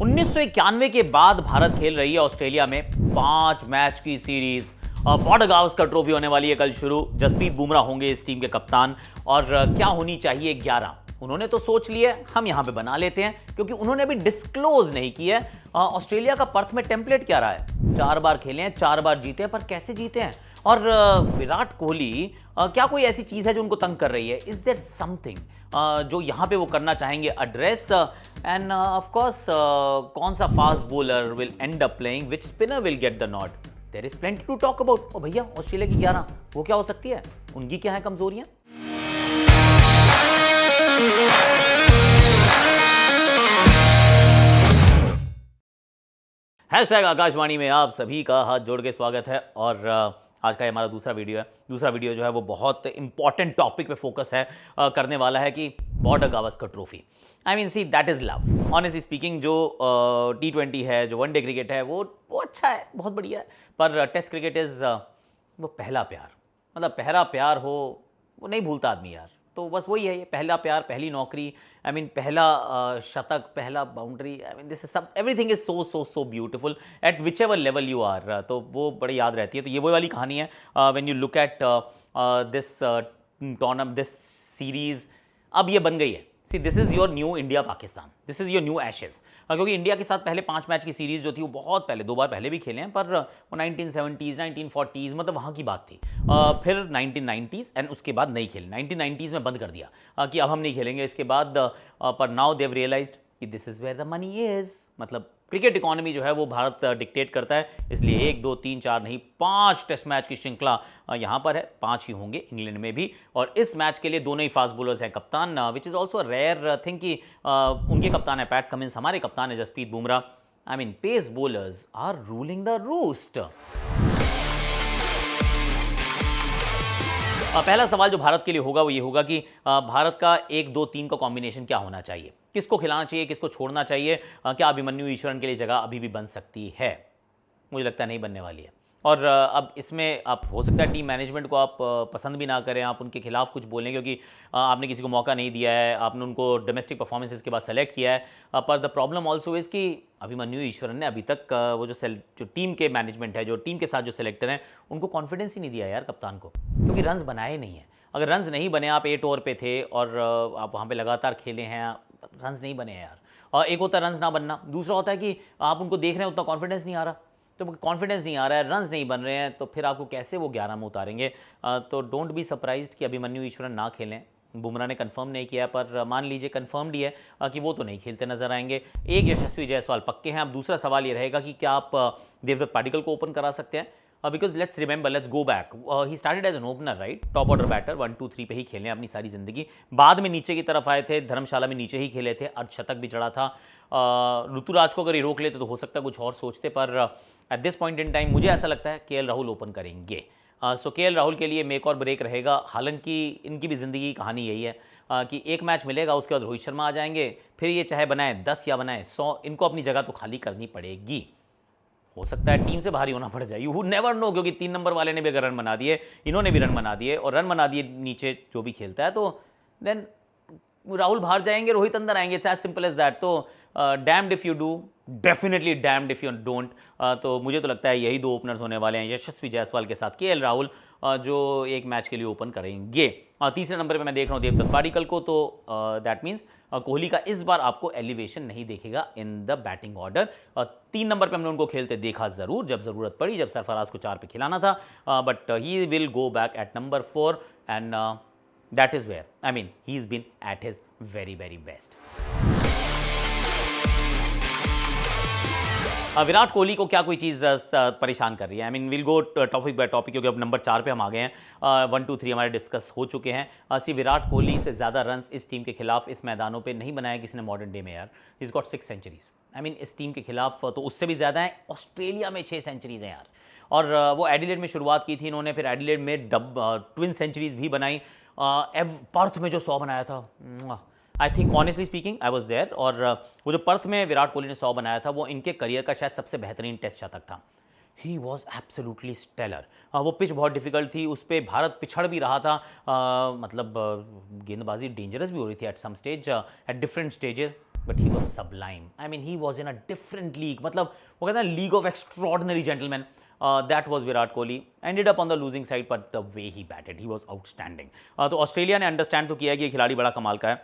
1991 के बाद भारत खेल रही है ऑस्ट्रेलिया में 5 मैच की सीरीज। बॉर्डर-गावस्कर ट्रॉफी होने वाली है कल शुरू। जसप्रीत बुमराह होंगे इस टीम के कप्तान और क्या होनी चाहिए 11। उन्होंने तो सोच लिया, हम यहां पे बना लेते हैं, क्योंकि उन्होंने अभी डिस्क्लोज नहीं किया है ऑस्ट्रेलिया का पर्थ में टेम्पलेट क्या रहा है। 4 बार खेले हैं, 4 बार जीते हैं, पर कैसे जीते हैं। और विराट कोहली क्या कोई ऐसी चीज है जो उनको तंग कर रही है? इज देयर समथिंग जो यहां पे वो करना चाहेंगे एड्रेस? एंड ऑफ कोर्स कौन सा fast bowler will end up playing, which spinner will get the nod? There is plenty to talk about. ओ भैया, ऑस्ट्रेलिया की 11 वो क्या हो सकती है, उनकी क्या है कमजोरियां? हैशटैग आकाशवाणी में आप सभी का हाथ जोड़ के स्वागत है। और आज का हमारा दूसरा वीडियो है। दूसरा वीडियो जो है वो बहुत इंपॉर्टेंट टॉपिक पे फोकस है करने वाला है कि Border-Gavaskar trophy. I mean see that is love. Honestly speaking, जो T20 है, जो वनडे क्रिकेट है, वो अच्छा है, बहुत बढ़िया है। पर टेस्ट क्रिकेट इज वो पहला प्यार। मतलब पहला प्यार हो वो नहीं भूलता आदमी यार। तो बस वही है, ये पहला प्यार, पहली नौकरी, आई मीन पहला शतक, पहला boundary. I mean this is सब, everything is so so so beautiful at whichever level you are. तो वो बड़ी याद रहती है। तो ये वो वाली कहानी है when you look at this tournament, this series. अब ये बन गई है। See this is your new India Pakistan, this is your new Ashes. क्योंकि इंडिया के साथ पहले 5 मैच की सीरीज जो थी वो बहुत पहले, 2 बार पहले भी खेले हैं, पर वो 1970s 1940s मतलब वहाँ की बात थी। फिर 1990s एंड उसके बाद नहीं खेले। 1990s में बंद कर दिया कि अब हम नहीं खेलेंगे इसके बाद। पर नाउ देव रियलाइज्ड कि this is where the money is. मतलब क्रिकेट इकोनॉमी जो है वो भारत डिक्टेट करता है, इसलिए 1 2 3 4 नहीं 5 टेस्ट मैच की श्रृंखला यहाँ पर है। 5 ही होंगे इंग्लैंड में भी। और इस मैच के लिए दोनों ही फास्ट बॉलर्स हैं कप्तान, which is also rare thing कि उनके कप्तान है पैट कमिंस, हमारे कप्तान है Jasprit Bumrah. I mean pace bowlers are ruling the roost. पहला सवाल जो भारत के लिए होगा वो ये होगा कि भारत का 1 2 3 का कॉम्बिनेशन क्या होना चाहिए, किसको खिलाना चाहिए, किसको छोड़ना चाहिए। क्या अभिमन्यु ईश्वरन के लिए जगह अभी भी बन सकती है? मुझे लगता है नहीं बनने वाली है। और अब इसमें आप हो सकता है टीम मैनेजमेंट को आप पसंद भी ना करें, आप उनके खिलाफ कुछ बोलें, क्योंकि आपने किसी को मौका नहीं दिया है, आपने उनको डोमेस्टिक परफॉर्मेंसेस के बाद सेलेक्ट किया है। पर द प्रॉब्लम ऑल्सो इज़ कि अभिमन्यु ईश्वरन ने अभी तक वो जो टीम के मैनेजमेंट है, जो टीम के साथ जो सेलेक्टर हैं, उनको कॉन्फिडेंस ही नहीं दिया यार कप्तान को, क्योंकि रन्स बनाए नहीं है। अगर रन्स नहीं बने, आप 8 ओवर पे थे और आप वहाँ पे लगातार खेले हैं, रन्स नहीं बने हैं यार। और एक होता है रन्स ना बनना, दूसरा होता है कि आप उनको देख रहे हैं उतना कॉन्फिडेंस नहीं आ रहा। तो कॉन्फिडेंस नहीं आ रहा है, रन्स नहीं बन रहे हैं, तो फिर आपको कैसे वो 11 में उतारेंगे? तो डोंट बी सरप्राइज्ड कि अभिमन्यु ईश्वरन ना खेलें। बुमराह ने कंफर्म नहीं किया, पर मान लीजिए कंफर्म्ड ही है कि वो तो नहीं खेलते नजर आएंगे। एक यशस्वी जायसवाल पक्के हैं। अब दूसरा सवाल ये रहेगा कि क्या आप देवदत्त पाडिक्कल को ओपन करा सकते हैं? Because let's remember, let's go back, he started as an opener, right, top order batter, 1 2 3 पे ही खेले अपनी सारी जिंदगी। बाद में नीचे की तरफ आए थे, धर्मशाला में नीचे ही खेले थे, अर्धशतक भी चढ़ा था। ऋतुराज को अगर ये रोक लेते तो हो सकता है कुछ और सोचते, पर at this point in time मुझे ऐसा लगता है KL राहुल ओपन करेंगे। सो KL राहुल के लिए मेक और ब्रेक रहेगा। हालांकि इनकी भी ज़िंदगी की कहानी यही है कि एक मैच मिलेगा, उसके बाद रोहित शर्मा आ जाएंगे, फिर ये चाहे बनाए 10 या बनाए 100, इनको अपनी जगह तो खाली करनी पड़ेगी। हो सकता है टीम से भारी होना पड़ जाए, यू नेवर नो, क्योंकि 3 नंबर वाले ने भी अगर रन बना दिए, इन्होंने भी रन बना दिए, और रन बना दिए नीचे जो भी खेलता है, तो देन राहुल बाहर जाएंगे, रोहित अंदर आएंगे। It's as simple as that. तो damned if you do, definitely damned if you don't. तो मुझे तो लगता है यही 2 ओपनर्स होने वाले हैं, यशस्वी जायसवाल के साथ KL राहुल, जो एक मैच के लिए ओपन करेंगे। तीसरे नंबर पे मैं देख रहा हूँ देवदत्त पाडिक्कल को। तो दैट मीन्स कोहली का इस बार आपको एलिवेशन नहीं देखेगा in the batting order. 3 number पे हमने उनको खेलते देखा जरूर, जब जरूरत पड़ी, जब सरफराज को 4 पे खिलाना था, but he will go back at number 4 and that is where, I mean he is been at his very very best. Virat Kohli को क्या कोई चीज़ परेशान कर रही है? I mean will go topic by topic, क्योंकि अब नंबर 4 पे हम आ गए हैं। 1 2 3 हमारे डिस्कस हो चुके हैं। सी विराट कोहली से ज़्यादा रन्स इस टीम के खिलाफ इस मैदानों पे नहीं बनाया किसी ने मॉडर्न डे में यार। He is got 6 centuries. I mean इस टीम के खिलाफ तो उससे भी ज़्यादा है। ऑस्ट्रेलिया में 6 सेंचुरीज हैं यार। और वो एडिलेड में शुरुआत की थी इन्होंने, फिर एडिलेड में ट्विन सेंचुरीज भी बनाई। पर्थ में जो 100 बनाया था, I think honestly speaking I was there. और वो जो पर्थ में विराट कोहली ने 100 बनाया था, वो इनके करियर का शायद सबसे बेहतरीन टेस्ट शतक था। He was absolutely stellar. वो पिच बहुत डिफिकल्ट थी, उस पर भारत पिछड़ भी रहा था। मतलब गेंदबाजी डेंजरस भी हो रही थी at some stage, at different stages. But he was sublime. I mean he was in a different league. मतलब वो कहते हैं league of extraordinary gentleman. That was Virat Kohli. Ended up on the losing side, but the way he batted he was outstanding. तो Australia ने understand तो किया कि ये खिलाड़ी बड़ा कमाल का है,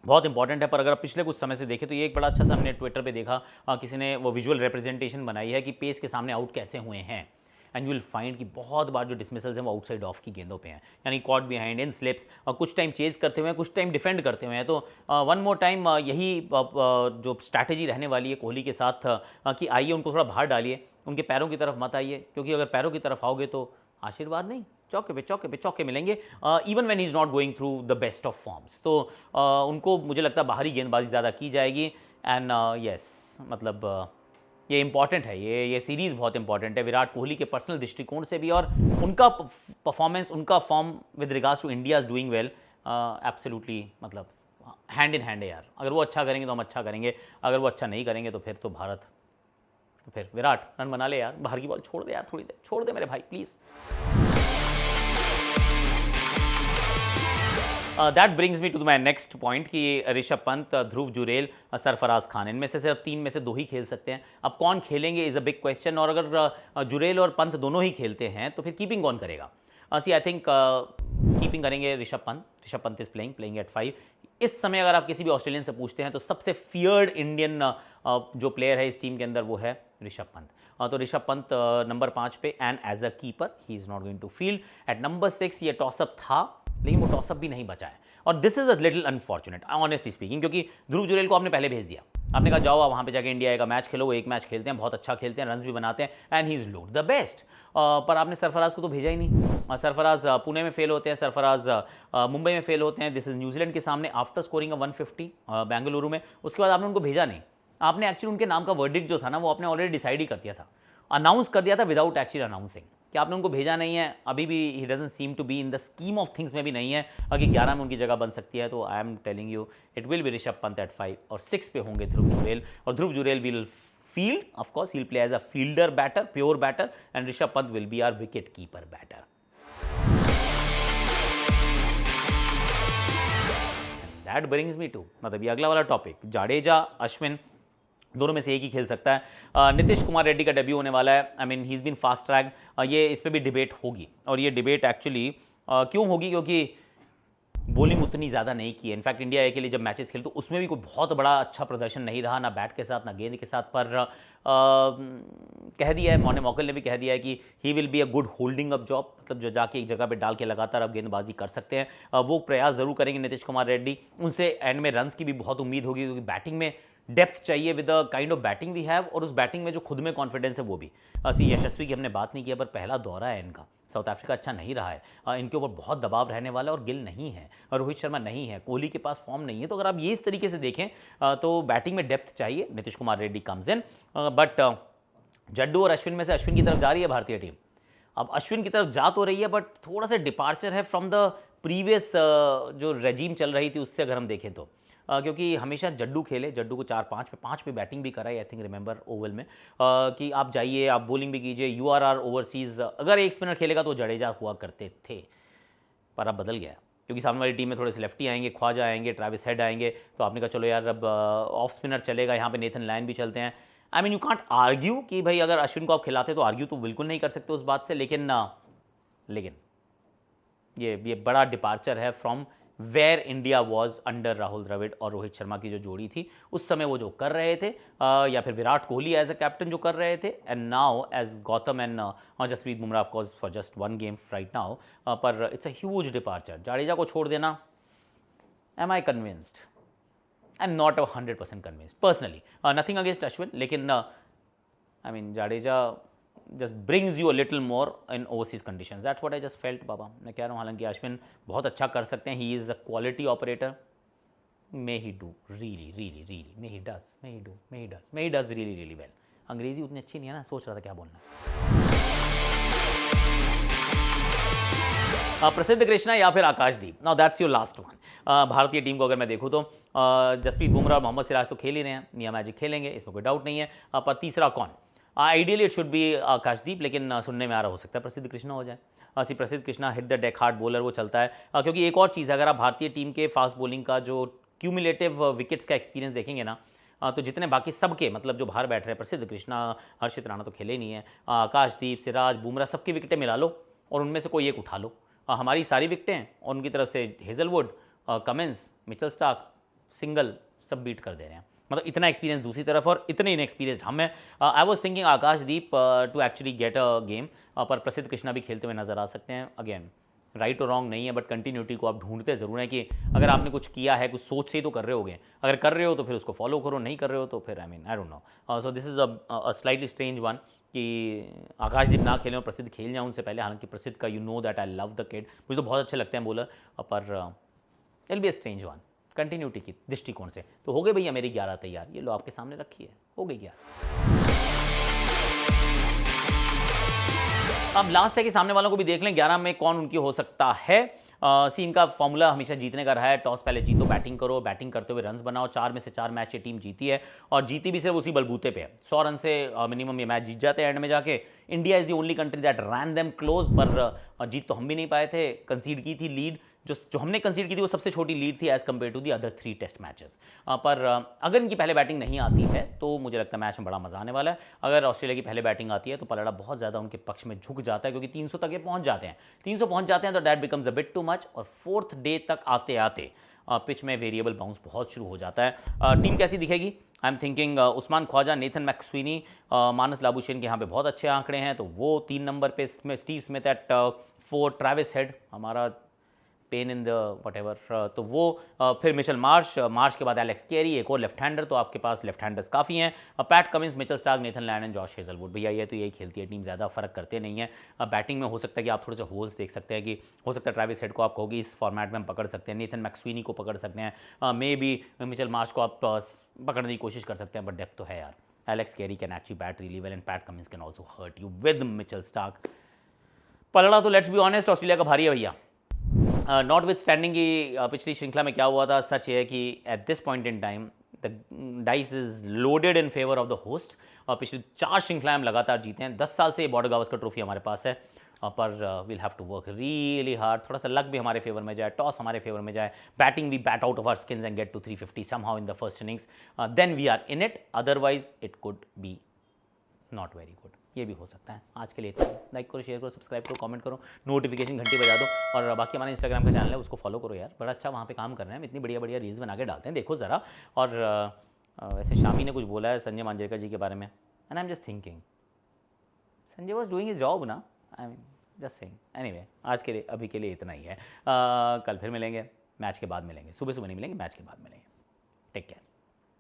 बहुत इंपॉर्टेंट है. पर अगर आप पिछले कुछ समय से देखें तो ये एक बड़ा अच्छा सा हमने ट्विटर पे देखा, किसी ने वो विजुअल रिप्रेजेंटेशन बनाई है कि पेस के सामने आउट कैसे हुए हैं. एंड यू विल फाइंड कि बहुत बार जो डिसमिसल्स हैं वो आउटसाइड ऑफ की गेंदों पे हैं, यानी कॉट बिहाइंड, इन स्लिप्स, और कुछ टाइम चेज करते हुए हैं, कुछ टाइम डिफेंड करते हुए हैं. तो वन मोर टाइम यही जो स्ट्रैटेजी रहने वाली है कोहली के साथ, कि आइए उनको थोड़ा बाहर डालिए, उनके पैरों की तरफ मत आइए, क्योंकि अगर पैरों की तरफ आओगे तो आशीर्वाद नहीं, चौके पे चौके पे चौके मिलेंगे, even when he is not going through the best of forms. तो उनको मुझे लगता है बाहरी गेंदबाजी ज़्यादा की जाएगी. एंड यस, मतलब ये इंपॉर्टेंट है, ये सीरीज़ बहुत इंपॉर्टेंट है विराट कोहली के पर्सनल दृष्टिकोण से भी, और उनका परफॉर्मेंस, उनका form with regards to India is doing well. Absolutely, मतलब हैंड इन हैंड है यार. अगर वो अच्छा करेंगे तो हम अच्छा करेंगे, अगर वो अच्छा नहीं करेंगे तो फिर तो भारत, तो फिर विराट रन बना ले यार, बाहर की बॉल छोड़ दे यार, थोड़ी देर छोड़ दे मेरे भाई please. That brings me to my next point कि ऋषभ पंत, ध्रुव जुरेल, सरफराज खान, इनमें से सिर्फ 3 में से 2 ही खेल सकते हैं. अब कौन खेलेंगे इज़ अ बिग क्वेश्चन. और अगर जुरेल और पंत दोनों ही खेलते हैं तो फिर कीपिंग कौन करेगा. सी आई थिंक कीपिंग करेंगे Rishabh Pant. Rishabh Pant is playing at 5. इस समय अगर आप किसी भी ऑस्ट्रेलियन से पूछते हैं तो सबसे फियर्ड इंडियन जो प्लेयर है इस टीम के अंदर वो है ऋषभ पंत. तो ऋषभ पंत नंबर 5 पे, and as a keeper he is not going to field. At number 6 ये टॉसअप था, लेकिन वो टॉसअप भी नहीं बचा है, और this is a little unfortunate honestly speaking, क्योंकि ध्रुव जुरेल को आपने पहले भेज दिया. आपने कहा जाओ आप वहाँ पे जाके इंडिया का मैच खेलो. वो एक मैच खेलते हैं, बहुत अच्छा खेलते हैं, रन्स भी बनाते हैं, and he is look the best. पर आपने सरफराज को तो भेजा ही नहीं. सरफराज पुणे में फेल होते हैं, सरफराज मुंबई में फेल होते हैं. दिस इज न्यूजीलैंड के सामने आफ्टर स्कोरिंग 150 बेंगलुरु में. उसके बाद आपने उनको भेजा नहीं. आपने एक्चुअली उनके नाम का वर्डिक्ट जो था ना, वो आपने ऑलरेडी डिसाइड ही कर दिया था, अनाउंस कर दिया था विदाउट एक्चुअली अनाउंसिंग, कि आपने उनको भेजा नहीं है. अभी भी he doesn't seem to be in the scheme of things में भी नहीं है, अगर 11 में उनकी जगह बन सकती है. तो I am telling you it will be Rishabh Pant at 5, और 6 पे होंगे ध्रुव जुरेल. और Dhruv Jurel will field, of course he will play as a fielder batter, pure batter, and Rishabh Pant will be our wicket keeper batter. That brings me to, मतलब ये अगला वाला topic, Jadeja, Ashwin, दोनों में से एक ही खेल सकता है. नीतीश कुमार रेड्डी का डेब्यू होने वाला है. I mean he is been fast track. ये इस पर भी डिबेट होगी, और ये डिबेट एक्चुअली क्यों होगी, क्योंकि बॉलिंग उतनी ज़्यादा नहीं की है. इनफैक्ट इंडिया ए के लिए जब मैचेस खेले तो उसमें भी कोई बहुत बड़ा अच्छा प्रदर्शन नहीं रहा, ना बैट के साथ ना गेंद के साथ. पर कह दिया है, मौने मौकल ने भी कह दिया है कि he will be a good holding up job, मतलब जो जाके एक जगह पे डाल के लगातार अब गेंदबाजी कर सकते हैं. वो प्रयास ज़रूर करेंगे नीतीश कुमार रेड्डी. उनसे एंड में रन्स की भी बहुत उम्मीद होगी, क्योंकि बैटिंग में डेप्थ चाहिए with the kind of batting we have, और उस बैटिंग में जो खुद में कॉन्फिडेंस है वो भी. यशस्वी की हमने बात नहीं किया, पर पहला दौरा है इनका, साउथ अफ्रीका अच्छा नहीं रहा है. इनके ऊपर बहुत दबाव रहने वाला है, और गिल नहीं है, और रोहित शर्मा नहीं है, कोहली के पास फॉर्म नहीं है. तो अगर आप ये इस तरीके से देखें तो बैटिंग में डेप्थ चाहिए. Nitish Kumar Reddy comes in, but Jaddu और अश्विन में से अश्विन की तरफ जा रही है भारतीय टीम. अब अश्विन की तरफ जा तो रही है, बट थोड़ा सा डिपार्चर है फ्रॉम द प्रीवियस जो रेजीम चल रही थी उससे अगर हम देखें तो. क्योंकि हमेशा जड्डू खेले, जड्डू को 4-5 पे बैटिंग भी कराई, आई थिंक रिमेंबर ओवल में, कि आप जाइए, आप बॉलिंग भी कीजिए, यूआरआर ओवरसीज़. अगर एक स्पिनर खेलेगा तो जडेजा हुआ करते थे, पर अब बदल गया, क्योंकि सामने वाली टीम में थोड़े से लेफ्टी आएंगे, ख्वाजा आएंगे, ट्रैविस हेड आएंगे. तो आपने कहा चलो यार अब ऑफ स्पिनर चलेगा, यहाँ पे नेथन लायन भी चलते हैं. I mean you can't argue कि भाई अगर अश्विन को आप खिलाते तो आर्ग्यू तो बिल्कुल नहीं कर सकते उस बात से, लेकिन ये बड़ा डिपार्चर है from where India was under Rahul Dravid और रोहित शर्मा की जो जोड़ी थी उस समय, वो जो कर रहे थे, या फिर Virat Kohli as a captain जो कर रहे थे, and now as Gautam and Jasprit Bumrah of course for just 1 game right now. पर it's a huge departure. Jadeja को छोड़ देना, am I convinced? I am not 100% convinced personally. Nothing against Ashwin, लेकिन I mean Jadeja just brings you a little more in overseas conditions. That's what I just felt, बाबा. मैं कह रहा हूँ, हालांकि अश्विन बहुत अच्छा कर सकते हैं, he is a quality operator. May he do really, may he does really well. अंग्रेजी उतनी अच्छी नहीं है ना, सोच रहा था क्या बोलना. प्रसिद्ध कृष्णा या फिर Akashdeep, now that's your last one. भारतीय टीम को अगर मैं देखूँ तो जसप्रीत बुमराह और मोहम्मद सिराज तो खेल ही रहे हैं, मियां मैजिक खेलेंगे, इसमें कोई डाउट नहीं है. पर तीसरा कौन? आइडियली इट शुड बी आकाशदीप, लेकिन सुनने में आ रहा हो सकता है प्रसिद्ध कृष्णा हो जाए. प्रसिद्ध Krishna hit the deck hard bowler वो चलता है. क्योंकि एक और चीज़ है, अगर आप भारतीय टीम के फास्ट बॉलिंग का जो क्यूमुलेटिव विकेट्स का एक्सपीरियंस देखेंगे ना, तो जितने बाकी सबके मतलब जो बाहर बैठ रहे हैं, प्रसिद्ध कृष्णा, हर्षित राणा तो खेले ही नहीं है, आकाशदीप, सिराज, बुमराह, सबकी विकेटें मिला लो और उनमें से कोई एक उठा लो। हमारी सारी विकेटें और उनकी तरफ से Hazlewood, Cummins, Mitchell Stark, single सब बीट कर दे रहे हैं। मतलब इतना एक्सपीरियंस दूसरी तरफ और इतने इनएक्सपीरियंस्ड हम हैं। I was thinking Akashdeep to actually get a game, पर प्रसिद्ध कृष्णा भी खेलते हुए नजर आ सकते हैं। अगेन राइट और रॉन्ग नहीं है, बट कंटिन्यूटी को आप ढूंढते ज़रूर हैं कि अगर आपने कुछ किया है, कुछ सोच से ही तो कर रहे होगे, अगर कर रहे हो तो फिर उसको फॉलो करो, नहीं कर रहे हो तो फिर I don't know. So this is a slightly strange one कि आकाशदीप ना खेलें और प्रसिद्ध खेल जाए उनसे पहले। हालांकि प्रसिद्ध का you know that I love the kid, मुझे तो बहुत अच्छे लगते हैं बॉलर, पर it be a strange one continuity की दृष्टिकोण से। तो हो गए भैया मेरी 11 तैयार, ये लो आपके सामने रखी है, हो गई 11। अब लास्ट है कि सामने वालों को भी देख लें 11 में कौन उनकी हो सकता है। इनका फॉर्मूला हमेशा जीतने का रहा है, टॉस पहले जीतो, बैटिंग करो, बैटिंग करते हुए रन्स बनाओ। 4 में से 4 मैच ये टीम जीती है और जीती भी सिर्फ उसी बलबूते पे है। 100 रन से मिनिमम ये मैच जीत जाते हैं एंड में जाके। India is the only country that ran them close, पर जीत तो हम भी नहीं पाए थे, कंसीड की थी लीड। जो हमने कंसीड की थी वो सबसे छोटी लीड थी एज कंपेयर टू दी अदर 3 टेस्ट मैचेस। पर अगर इनकी पहले बैटिंग नहीं आती है तो मुझे लगता है मैच में बड़ा मजा आने वाला है। अगर ऑस्ट्रेलिया की पहले बैटिंग आती है तो पलड़ा बहुत ज़्यादा उनके पक्ष में झुक जाता है, क्योंकि 300 तक ये पहुंच जाते हैं। 300 पहुंच जाते हैं तो that becomes a bit too much, और 4th डे तक आते आते पिच में वेरिएबल बाउंस बहुत शुरू हो जाता है। टीम कैसी दिखेगी? I am thinking Usman Khawaja, Nathan McSweeney, Marnus Labuschagne के यहाँ पे बहुत अच्छे आंकड़े हैं, तो वो 3 नंबर पे, Steve Smith at 4, Travis Head, हमारा pain in the whatever, तो वो फिर मिचेल मार्श के बाद एलेक्स कैरी, एक और लेफ्ट हैंडर, तो आपके पास लेफ्ट हैंडर्स काफ़ी हैं। Pat Cummins, Mitchell Starc, Nathan Lyon, Josh Hazlewood. भैया ये तो यही खेलती है टीम, ज़्यादा फर्क करते नहीं है। बैटिंग में हो सकता है कि आप थोड़े से होल्स देख सकते हैं, कि हो सकता है ट्रैविस हेड को आप कहोगे इस फॉर्मेट में हम पकड़ सकते हैं, नेथन मैक्सवीनी को पकड़ सकते हैं, मे बी मिचेल मार्श को आप पकड़ने की कोशिश कर सकते हैं, बट डेप्थ तो है यार। Alex Carey can actually bat really well and Pat Cummins can also hurt you with Mitchell Starc. पलड़ा तो लेट्स बी ऑनेस्ट ऑस्ट्रेलिया का भारी है भैया। नॉट विथ स्टैंडिंग की पिछली श्रृंखला में क्या हुआ था, सच है कि at this point in time the dice is loaded in favour of the host. पिछली 4 श्रृंखलाएं हम लगातार जीते हैं। 10 साल से बॉर्डर गावस्कर ट्रॉफी हमारे पास है, पर will have to work really hard. थोड़ा सा लक भी हमारे फेवर में जाए, टॉस हमारे फेवर में जाए, batting we bat out of our skins and get to 350 somehow in the first innings, then we are in it, otherwise it could be not very good. ये भी हो सकता है। आज के लिए इतना, लाइक करो, शेयर करो, सब्सक्राइब करो, कमेंट करो, नोटिफिकेशन घंटी बजा दो, और बाकी हमारे इंस्टाग्राम का चैनल है उसको फॉलो करो यार, बड़ा अच्छा वहाँ पे काम कर रहे हैं, इतनी बढ़िया बढ़िया रील्स बना के डालते हैं, देखो ज़रा। और वैसे शामी ने कुछ बोला है संजय मांजरेकर जी के बारे में, and I am just thinking Sanjay was doing his job ना, I mean just saying. Anyway आज के लिए, अभी के लिए इतना ही है। कल फिर मिलेंगे, मैच के बाद मिलेंगे, सुबह सुबह नहीं मिलेंगे, मैच के बाद मिलेंगे। Take care.